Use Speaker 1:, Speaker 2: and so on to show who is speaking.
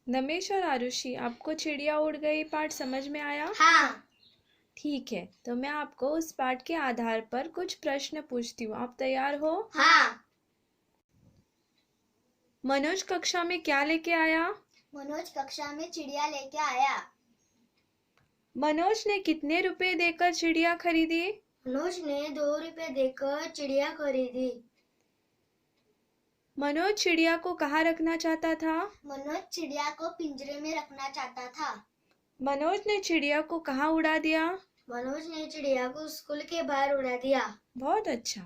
Speaker 1: नमेश और आरुषि, आपको चिड़िया उड़ गई पाठ समझ में आया?
Speaker 2: हाँ।
Speaker 1: ठीक है, तो मैं आपको उस पाठ के आधार पर कुछ प्रश्न पूछती हूँ। आप तैयार हो?
Speaker 2: हाँ।
Speaker 1: मनोज कक्षा में क्या लेके आया?
Speaker 2: मनोज कक्षा में चिड़िया लेके आया।
Speaker 1: मनोज ने कितने रुपए देकर चिड़िया खरीदी?
Speaker 2: मनोज ने 2 रुपए देकर चिड़िया खरीदी।
Speaker 1: मनोज चिड़िया को कहाँ रखना चाहता था?
Speaker 2: मनोज चिड़िया को पिंजरे में रखना चाहता था।
Speaker 1: मनोज ने चिड़िया को कहाँ उड़ा दिया?
Speaker 2: मनोज ने चिड़िया को स्कूल के बाहर उड़ा दिया।
Speaker 1: बहुत अच्छा।